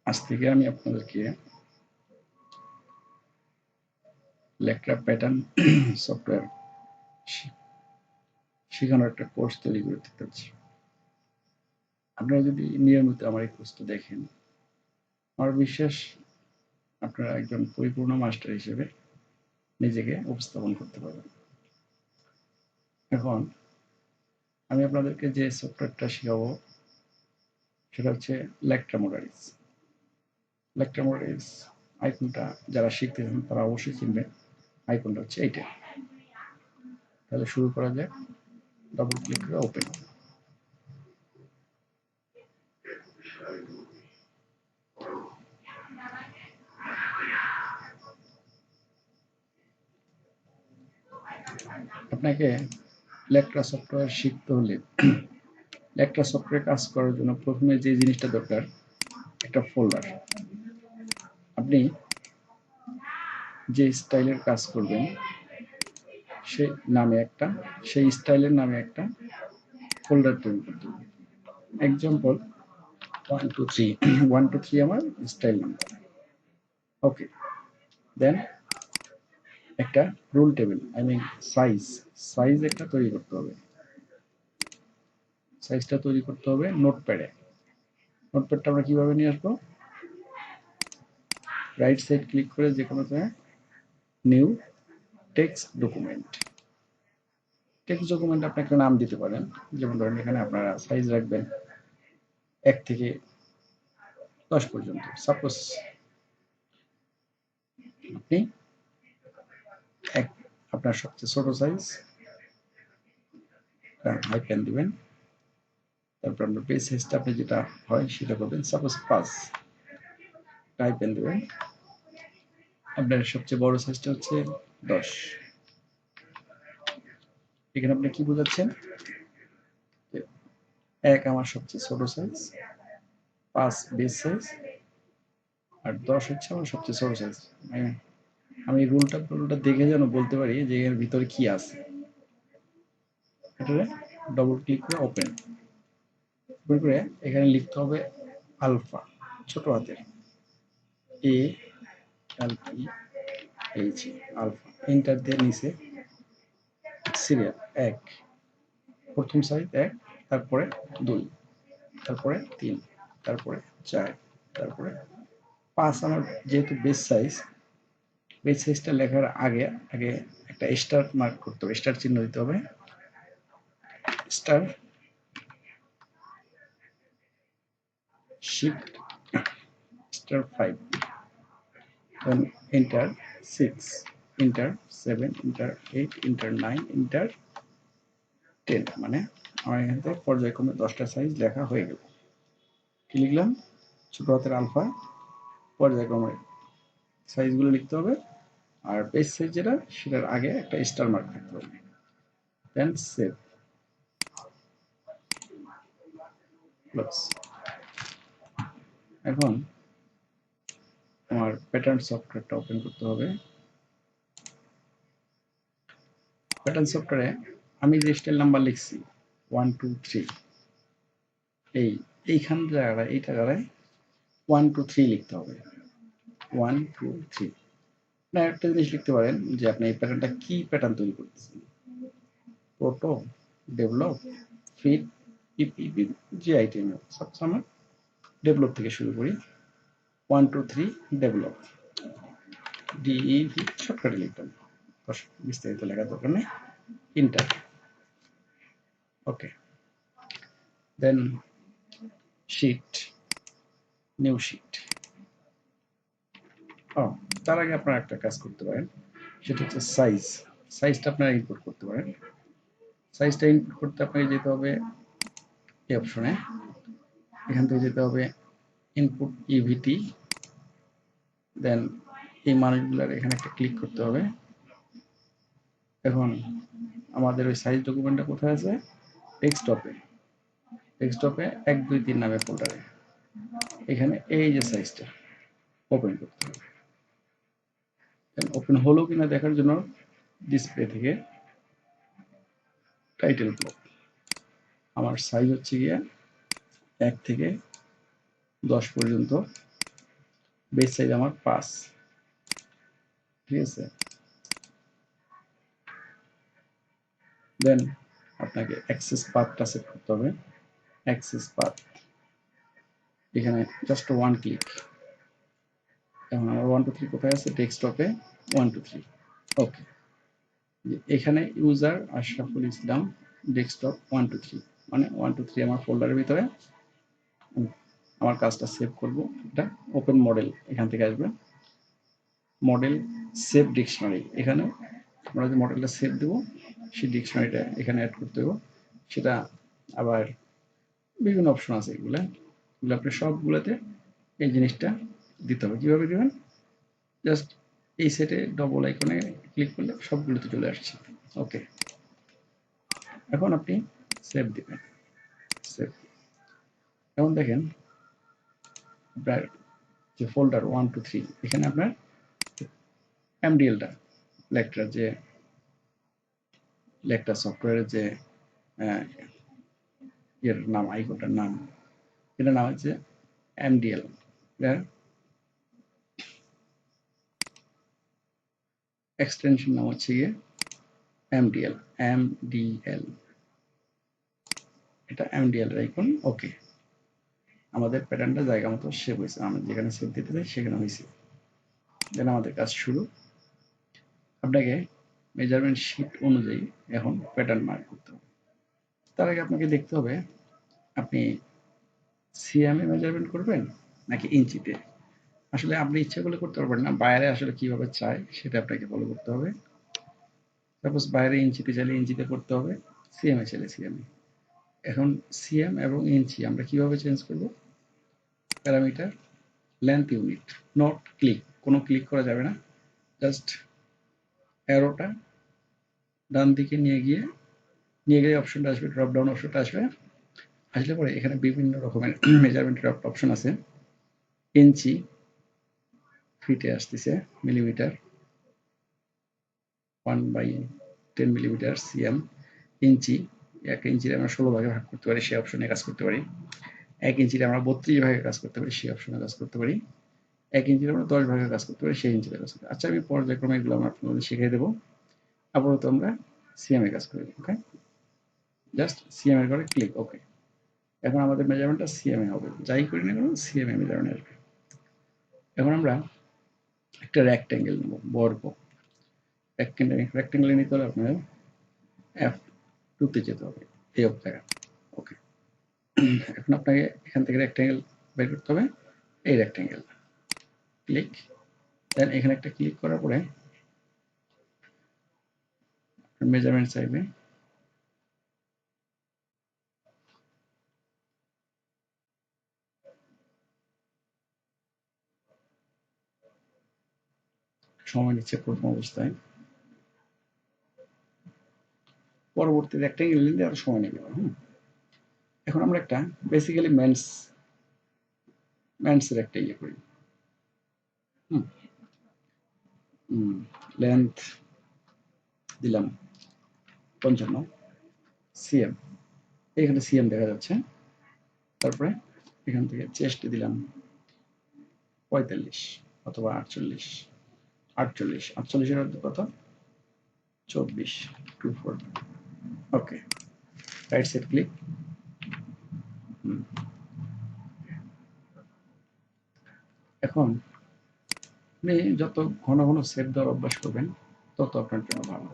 আজ থেকে আমি আপনাদেরকে লেকচার প্যাটার্ন সফটওয়্যার শেখানোর একটা কোর্স তৈরি করে দিতে চাচ্ছি। আপনারা যদি নিয়মিত আমার এই কোর্সটা দেখেন, আমার বিশ্বাস আপনারা একজন পরিপূর্ণ মাস্টার হিসেবে নিজেকে উপস্থাপন করতে পারবেন। এখন আমি আপনাদেরকে যে সফটওয়্যারটা শেখাবো সেটা হচ্ছে লেকট্রামোডারিস। লেকট্রামোডারিস আইকনটা যারা শিখতেছেন তারা অবশ্যই চিনবেন। আইকনটা হচ্ছে এইটা। তাহলে শুরু করা যাক। ডাবল ক্লিক করে ওপেন। আপনাকে লেকট্রা সফটওয়্যার শিখতে হলে লেকট্রা সফটওয়্যার কাজ করার জন্য প্রথমে যে জিনিসটা দরকার একটা ফোল্ডার। আপনি যে স্টাইলের কাজ করবেন সেই স্টাইলের নামে একটা ফোল্ডার তৈরি করতে হবে। এক্সাম্পল 1 2 3 1 2 3 আমার স্টাইল নাম্বার। ওকে, দেন একটা রুল টেবিল সাইজ একটা তৈরি করতে হবে। সাইজটা তৈরি করতে হবে নোটপ্যাডে। নোটপ্যাডটা আমরা কিভাবে নিয়ে আসবো? রাইট সাইড ক্লিক করে যে কোনো জায়গায় new text document. Text document আপনি একটা নাম দিতে পারেন। যেমন ধরেন এখানে আপনারা সাইজ রাখবেন 1 থেকে 10 পর্যন্ত। সাপোজ আপনি আপনার সবচেয়ে ছোট সাইজ হাইপেন দিবেন। তারপর আপনার পেজ সাইজটা আপনি যেটা হয় সেটা করবেন। সাপোজ 5 হাইপেন দিবেন। আপনার সবচেয়ে বড় সাইজটা হচ্ছে 10। এখানে আপনি কি বোঝাচ্ছেন? 1 আমার সবচেয়ে ছোট সাইজ, 5 বেস সাইজ, আর 10 হচ্ছে আমার সবচেয়ে ছোট সাইজ। আমি রুলটা দেখে যেন বলতে পারি যে এর ভিতরে কি আছে। এটা ডবল ক্লিক করে ওপেন করে এখানে লিখতে হবে আলফা, ছোট হাতের A L P H alpha. Enter দিয়ে নিচে সিরিয়াল 1, প্রথম সাইজ 1, তারপরে 2, তারপরে 3, তারপরে 4, তারপরে 5। আমার যেহেতু বেস সাইজটা লেখার আগে একটা স্টার মার্ক করতে হবে, স্টার চিহ্ন দিতে হবে। Star shift star 5, then enter 6, enter 7, enter 8, enter 9, enter 10। মানে আমার এখান থেকে পর্যায়ক্রমে 10টা সাইজ লেখা হয়ে গেল। কি লিখলাম? ছোট হাতের আলফা, পর্যায়ক্রমে সাইজগুলো লিখতে হবে, আর পেজ সাইজ যেটা সেটার আগে একটা স্টার মার্ক থাকতে হবে। দেন সেভ ক্লোজ। এখন আমার প্যাটার্ন সফটওয়্যারটা ওপেন করতে হবে। প্যাটার্ন সফটওয়্যারে আমি যে স্টাইল নাম্বার লিখছি 1 2 3, এইখান জায়গায় এই জায়গায় 1 2 3 লিখতে হবে। 1 2 3। না, একটা জিনিস লিখতে পারেন যে আপনি এই প্যাটার্নটা কি প্যাটার্ন তৈরি করতেছেন। প্রোটো, ডেভেলপ, ফিট, ইপিপি, যে আইটেম সবসময় আমরা ডেভেলপ থেকে শুরু করি। 1 2 3 ডেভেলপ, ডিইভি শর্টকাটে লিখতাম, বিস্তারিত লেখার দরকার নেই। ইন্টার। ওকে, দেন শিট, নিউ শিট। তার আগে আপনারা একটা কাজ করতে পারেন, সেটা হচ্ছে সাইজটা আপনারা ইনপুট করতে পারেন। সাইজটা ইনপুট করতে আপনাকে যেতে হবে এই অপশনে। এখান থেকে যেতে হবে ইনপুট ইভিটি, দেন এই মানগুলোর এখানে একটা ক্লিক করতে হবে। এখন আমাদের ওই সাইজ ডকুমেন্টটা কোথায় আছে? ডেস্কটপে 1 2 3 নামে ফোল্ডারে। এখানে এই যে সাইজটা ওপেন করতে হবে। ওপেন হলো কিনা দেখার জন্য ডিসপ্লে থেকে টাইটেল ব্লক। আমার সাইজ হচ্ছে গিয়ে 1 থেকে 10 পর্যন্ত বেস সাইজ আমার 5, ঠিক আছে। দেন আপনাকে অ্যাক্সেস পাথটা সেট করতে হবে। অ্যাক্সেস পাথ এখানে জাস্ট ওয়ান ক্লিক। এখন আমার 1 2 3 কোথায় আছে? ডেস্কটপে 1 2 3। ওকে, এখানে ইউজার আশরাফুল ইসলাম ডেস্কটপ 1 2 3, মানে 1 2 3 আমার ফোল্ডারের ভিতরে আমার কাজটা সেভ করব। এটা ওপেন মডেল, এখান থেকে আসবে মডেল সেভ ডিকশনারি। এখানে আমরা যে মডেলটা সেভ দেবো সেই ডিকশনারিটা এখানে অ্যাড করতে হবে। সেটা আবার বিভিন্ন অপশন আছে, এগুলো আপনি সবগুলোতে এই জিনিসটা দিতে হবে। কীভাবে দেবেন? জাস্ট এই সেটে ডবল আইকনে ক্লিক করলে সবগুলোতে চলে আসছে। ওকে, এখন আপনি সেভ দিবেন। সেভ। এখন দেখেন আপনার যে ফোল্ডার 1 2 3, এখানে আপনার এমডিএলটা লেকটার যে লেকটার সফটওয়্যারের যে এর নাম, আইকনটার নাম, এটার নাম হচ্ছে এমডিএল। এক্সটেনশন নাম হচ্ছে গিয়ে এমডিএল। এমডিএল, এটা এমডিএল এর আইকন। ওকে, আমাদের প্যাটার্নটা জায়গা মতো সেভ হয়েছে। আমরা যেখানে সেভ দিতে চাই সেখানে হয়েছে। দেন আমাদের কাজ শুরু। আপনাকে মেজারমেন্ট শিট অনুযায়ী এখন প্যাটার্ন মার্ক করতে হবে। তার আগে আপনাকে দেখতে হবে আপনি সিএম এ মেজারমেন্ট করবেন নাকি ইঞ্চিতে। আসলে আপনি ইচ্ছা করলে করতে পারবেন না, বাইরে আসলে কিভাবে চায় সেটা আপনাকে ফলো করতে হবে। সাপোজ বাইরে ইঞ্চিতে চাইলে ইঞ্চিতে করতে হবে, সিএম এ চাইলে সিএম এ। এখন সিএম এবং ইঞ্চি আমরা কিভাবে চেঞ্জ করব? Parameter length unit, not click, কোনো ক্লিক করা যাবে না। জাস্ট অ্যারোটা ডান দিকে নিয়ে গিয়ে অপশনটা আসবে, ড্রপ ডাউন অপশনটা আসবে। আসলে পরে এখানে বিভিন্ন রকমের মেজারমেন্টের অপশন আছে। ইঞ্চি, ফিটে আসতেছে, মিলিমিটার, 1/10 মিলিমিটার, সিএম, ইঞ্চি। 1 ইঞ্চিতে আমরা 16 ভাগে ভাগ করতে পারি, সেই অপশনে কাজ করতে পারি। 1 ইঞ্চিতে আমরা 32 ভাগে কাজ করতে পারি, সেই অপশনে কাজ করতে পারি। 1 ইঞ্চিতে আমরা 10 ভাগে কাজ করতে পারি, সেই ইঞ্চিতে কাজ করতে পারি। আচ্ছা, আমি পর্যায়ক্রমে এগুলো আমরা আপনাদের শিখিয়ে দেবো। আপাতত আমরা সিএম এ কাজ করি। ওকে, জাস্ট সিএম এর করে ক্লিক। ওকে, এখন আমাদের মেজারমেন্টটা সিএম এ হবে, যাই করি না কেন সিএম এ মেজারমেন্ট আসবে। এখন আমরা একটা রেক্ট্যাঙ্গেল নেব, বর্গ। রেক্ট্যাঙ্গেল নিতে হলে আপনার F2 তে যেতে হবে, এই জায়গা। ওকে, এখন আপনাকে এখান থেকে রেক্ট্যাঙ্গেল বের করতে হবে, এই রেক্ট্যাঙ্গেল ক্লিক। দেন এখানে একটা ক্লিক করার পরে মেজারমেন্ট চাইবে। সময় নিচ্ছে প্রথম অবস্থায়, পরবর্তী রেক্ট্যাঙ্গেল নিলে আরো সময় নেবে। এখন আমরা একটা বেসিক্যালি মেন্সের একটা ইয়ে করি। লেন্থ দিলাম 55 সিএম, এখানে সিএম দেখা যাচ্ছে। তারপরে এখান থেকে চেস্ট দিলাম 45 অথবা 48। 48 এর অর্থ কত? 24, 24। ওকে, রাইট সাইড ক্লিক। এখন আপনি যত ঘন ঘন সেভ দেওয়ার অভ্যাস করবেন তত আপনার জন্য ভালো।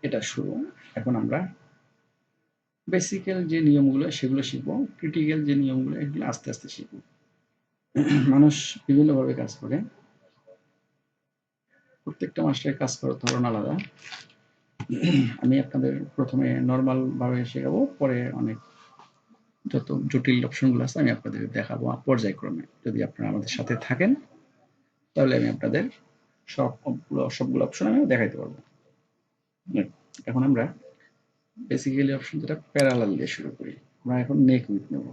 এটা শুরু। এখন আমরা বেসিক্যাল যে নিয়মগুলো সেগুলো শিখবো, ক্রিটিক্যাল যে নিয়মগুলো এগুলো আস্তে আস্তে শিখবো। মানুষ বিভিন্নভাবে কাজ করে, প্রত্যেকটা মাস্টারের কাজ করার ধরন আলাদা। আমি আপনাদের প্রথমে নর্মাল ভাবে শেখাবো, পরে অনেক যত জটিল অপশনগুলো আছে আমি আপনাদের দেখাবো পর্যায়ক্রমে। যদি আপনারা আমাদের সাথে থাকেন তাহলে আমি আপনাদের সবগুলো অপশন আমি দেখাইতে পারবো। এখন আমরা বেসিক্যালি অপশন যেটা প্যারালাল দিয়ে শুরু করি। আমরা এখন নেক উইথ নেব।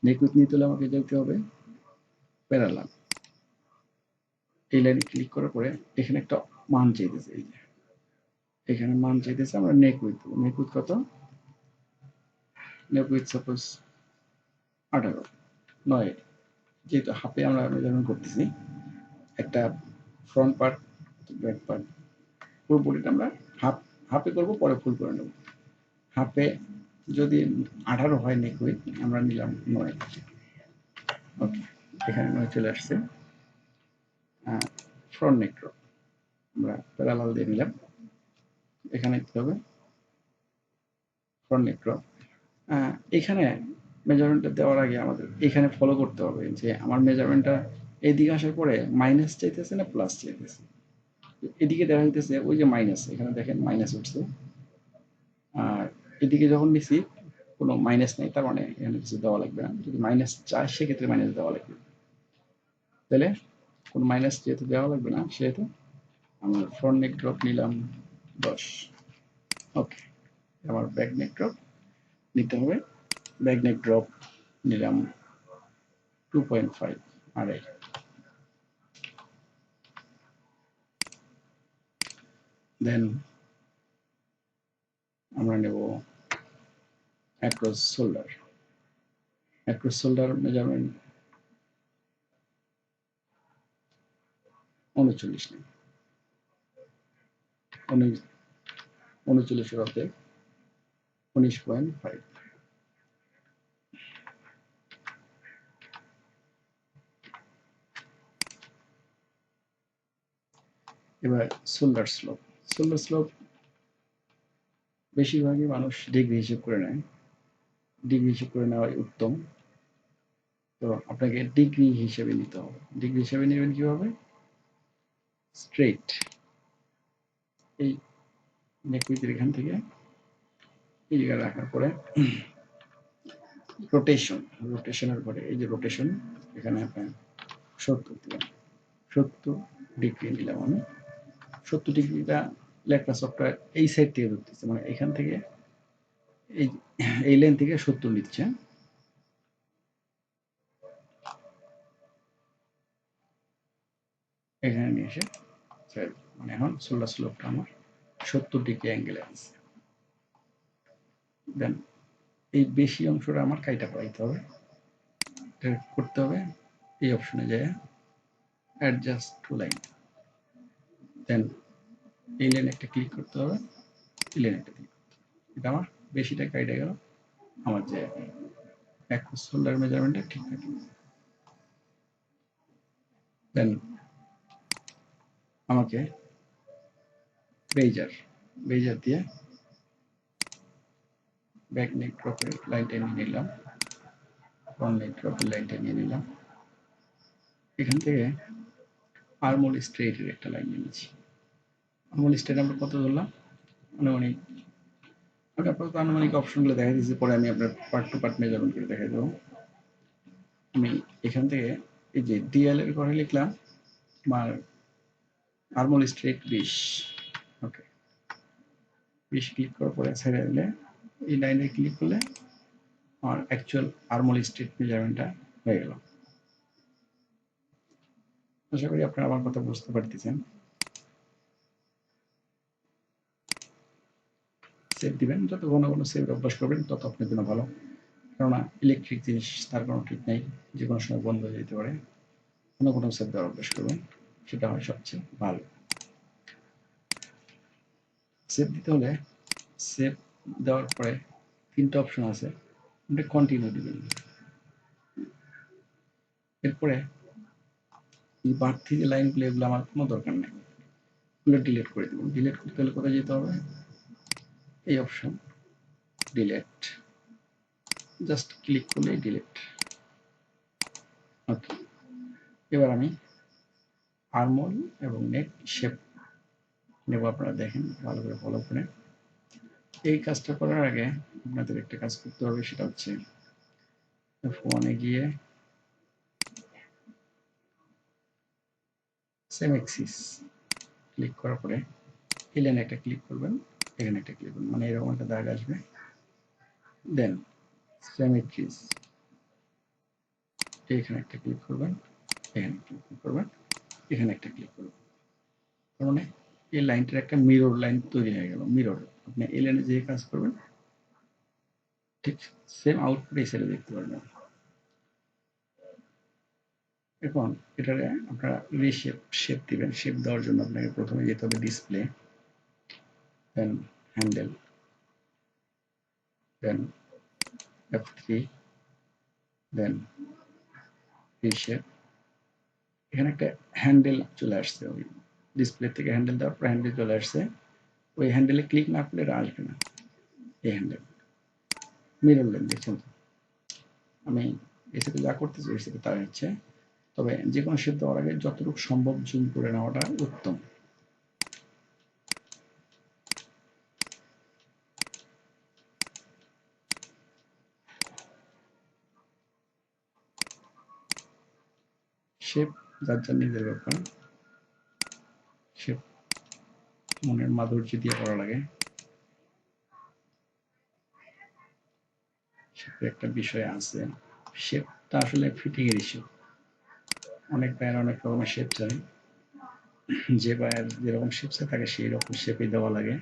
নেক উইথ নিতে হলে আমাকে যেতে হবে প্যারালাল। এই লাইনে ক্লিক করার পরে এখানে একটা মান চাইতেছে, এই যে এখানে মান চাইতেছে, আমরা নেক উইথ দেবো। নেক উইথ কত? নেক উইথ সাপোজ 18 9 যেহেতু হাফে আমরা মেজারমেন্ট করতেছি একটা ফ্রন্ট পার্ট ব্যাক পার্ট পুরো বডিটা আমরা হাফে করবো পরে ফুল করে নেব হাফে যদি 18 হয় নেক উইথ আমরা নিলাম 9 ওকে এখানে 9 চলে আসছে ফ্রন্ট নেক ড্রপ আমরা প্যারালাল দিয়ে নিলাম এখানে দিতে হবে ফ্রন্ট নেক ড্রপ এখানে মেজারমেন্টটা দেওয়ার আগে আমাদের এখানে ফলো করতে হবে যে আমার মেজারমেন্টটা এদিকে আসার পরে মাইনাস চাইতেছে না প্লাস চাইতেছে এদিকে দেখা যাইতেছে ওই যে মাইনাস এখানে দেখেন মাইনাস উঠছে আর এদিকে যখন নিছি কোনো মাইনাস নাই তার মানে এখানে কিছু দেওয়া লাগবে না যদি মাইনাস চায় সেক্ষেত্রে মাইনাস দেওয়া লাগবে তাহলে কোনো মাইনাস যেহেতু দেওয়া লাগবে না সেহেতু আমার ফ্রন্ট নেক ড্রপ নিলাম 10 ওকে আমার ব্যাক নেক ড্রপ নিতে হবে ব্যাক নেক ড্রপ নিলাম 2.5 আড়াই দেন আমরা নেব অ্যাক্রস শোল্ডার মেজারমেন্ট 39 নেই 39 অর্ধেক 19.5 এবার শোল্ডার স্লোপ বেশিরভাগই মানুষ ডিগ্রি হিসেব করে নেয় ডিগ্রি হিসেব করে নেওয়াই উত্তম তো আপনাকে ডিগ্রি হিসেবে নিতে হবে ডিগ্রি হিসেবে নেবেন কিভাবে স্ট্রেট এই নেকুইতের এখান থেকে এই জায়গায় রাখার পরে রোটেশনের পরে এই যে রোটেশন এখানে আপনার 70 দিলাম 70 ডিগ্রি নিলাম আমি 70 ডিগ্রিটা ল্যাকটা সফটওয়্যার এই সাইড থেকে ধরতেছে মানে এখান থেকে এই লাইন থেকে 70 নিচ্ছে এখানে নিয়ে এসে মানে এখন শোল্ডার স্লোপটা আমার 70 ডিগ্রি অ্যাঙ্গেলে আছে দেন এই বেশি অংশটা আমার কাইটা পাইতে হবে করতে হবে এই অপশনে যায় অ্যাডজাস্ট টু লাইন দেন এই লাইন একটা ক্লিক করতে হবে এই লাইন একটা ক্লিক করতে হবে এটা আমার বেশিটা কাইটা গেল আমার যে অ্যাক্রস শোল্ডার মেজারমেন্টটা ঠিক থাকে দেন আমাকে বেজার দিয়ে ব্যাক নেক ড্রপের লাইনটা নিয়ে নিলাম ফ্রন্ট নেক ড্রপের লাইনটা নিয়ে নিলাম এখান থেকে আর্মহোল স্ট্রেইটের একটা লাইন নিয়ে নিচ্ছি আর্মহোল স্ট্রেইট আমরা কত ধরলাম আনুমানিক আমি আপাতত আনুমানিক অপশনগুলো দেখা দিচ্ছি পরে আমি আপনার পার্ট টু পার্ট মেজারমেন্ট করে দেখাই দেবো আমি এখান থেকে এই যে ডিএল এর ঘরে লিখলাম আমার আর্মহোল স্ট্রেইট 20 ওকে 20 ক্লিক করার পরে ছেড়ে দিলে এই লাইনে ক্লিক করলে আমার অ্যাকচুয়াল আর্মহোল স্ট্রেইট মেজারমেন্টটা হয়ে গেল আশা করি আপনারা আমার কথা বুঝতে পারতেছেন সেভ দিবেন যত ঘন ঘন সেভ অভ্যাস করবেন তত আপনার জন্য ভালো কেননা ইলেকট্রিক জিনিস তার কোনো ঠিক নেই যে কোনো সময় বন্ধ হয়ে যেতে পারে ঘন ঘন সেভ দেওয়ার অভ্যাস করবেন সেটা হয় সবচেয়ে ভালো সেভ দিতে হলে সেভ দেওয়ার পরে 3টা অপশন আছে এটা কন্টিনিউ দিবেন এরপরে এই বাড়তি যে লাইনগুলো এগুলো আমার কোনো দরকার নেই এগুলো ডিলিট করে দেবেন ডিলিট করতে হলে কোথায় যেতে হবে এই অপশন ডিলিট জাস্ট ক্লিক করলে ডিলিট ওকে এবার আমি আর্মহোল এবং নেক শেপ নেব আপনারা দেখেন ভালো করে ফলো করে এই কাজটা করার আগে আপনাদের একটা কাজ করতে হবে সেটা হচ্ছে ফোনে গিয়ে সেম এক্সিস ক্লিক করার পরে এই লাইনে একটা ক্লিক করবেন এখানে একটা ক্লিক করবেন মানে এরকম একটা দাগ আসবে দেন সেম এক্সিস এখানে একটা ক্লিক করবেন এখানে ক্লিক করবেন এখানে একটা ক্লিক করবেন তার মানে এই লাইনটার একটা মিরর লাইন তৈরি হয়ে গেল মিরর আপনি এই লাইনে যে কাজ করবেন ঠিক সেম আউটপুট এই সাইডে দেখতে পারবেন এখন এটারে আপনারা শেপ দিবেন। শেপ দেওয়ার জন্য আপনাকে প্রথমে যেতে হবে ডিসপ্লে, দেন হ্যান্ডেল, দেন F3, দেন রিশেপ। এখানে একটা হ্যান্ডেল চলে আসছে, ওই ডিসপ্লে থেকে হ্যান্ডেল দেওয়ার পর হ্যান্ডেল চলে আসছে। ওই হ্যান্ডেলে ক্লিক না করলে এটা আসবে না। এই হ্যান্ডেল মিরর লেন দেখছেন তো, আমি এর সাথে যা করতেছি এর সাথে তাই হচ্ছে। তবে যে কোনো শেপ দেওয়ার আগে যতটুকু সম্ভব জুম করে নেওয়াটা উত্তম। শেপ যার যার নিজের ব্যাপার, শেপ মনের মাধুর্য দিয়ে করা লাগে। শেপের একটা বিষয় আছে, শেপটা আসলে ফিটিং এর ইস্যু। অনেক ভাইয়ের অনেক রকমের শেপ চাই, যে ভাইয়ের যেরকম শেপ চাই তাকে সেই রকম শেপই দেওয়া লাগে।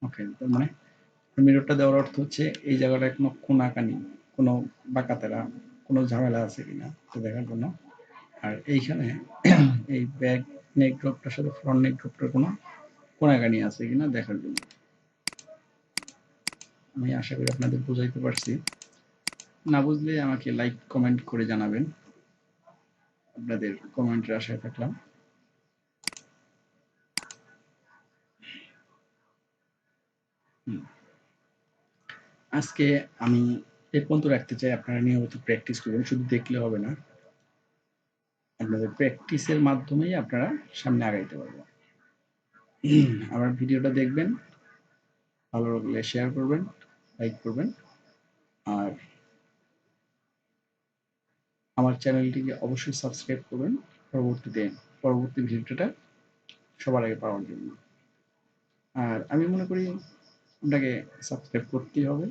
ওকে, তার মানে মিররটা দেওয়ার অর্থ হচ্ছে এই জায়গাটায় কোনো কোনাকানি, কোনো বাঁকাতেরা, কোনো ঝামেলা আছে কিনা তো দেখার জন্য। আর এইখানে এই ব্যাক নেক ড্রপটার সাথে ফ্রন্ট নেক ড্রপটার কোনো কোনাকানি আছে কিনা দেখার জন্য। আমি আশা করি আপনাদের বুঝাইতে পারছি। না বুঝলে আমাকে লাইক কমেন্ট করে জানাবেন। আপনাদের কমেন্টের আশায় থাকলাম। আজকে আমি এ পর্যন্ত রাখতে চাই। আপনারা নিয়মিত প্র্যাকটিস করবেন, শুধু দেখলে হবে না। আপনাদের প্র্যাকটিসের মাধ্যমেই আপনারা সামনে আগাইতে পারবেন। আমার ভিডিওটা দেখবেন, ভালো লাগলে শেয়ার করবেন, লাইক করবেন। আর আমার চ্যানেলটিকে অবশ্যই সাবস্ক্রাইব করবেন পরবর্তী ভিডিওটা সবার আগে পাওয়ার জন্য। আর আমি মনে করি আপনাকে সাবস্ক্রাইব করতেই হবে,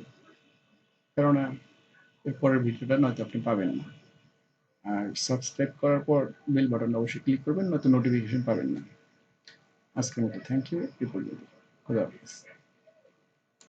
কেননা এর পরের ভিডিওটা নয়তো আপনি পাবেন না। আর সাবস্ক্রাইব করার পর বেল বাটনটা অবশ্যই ক্লিক করবেন, নয়তো নোটিফিকেশন পাবেন না। আজকের মতো থ্যাংক ইউ, এ পর্যন্ত। খোদা হাফেজ।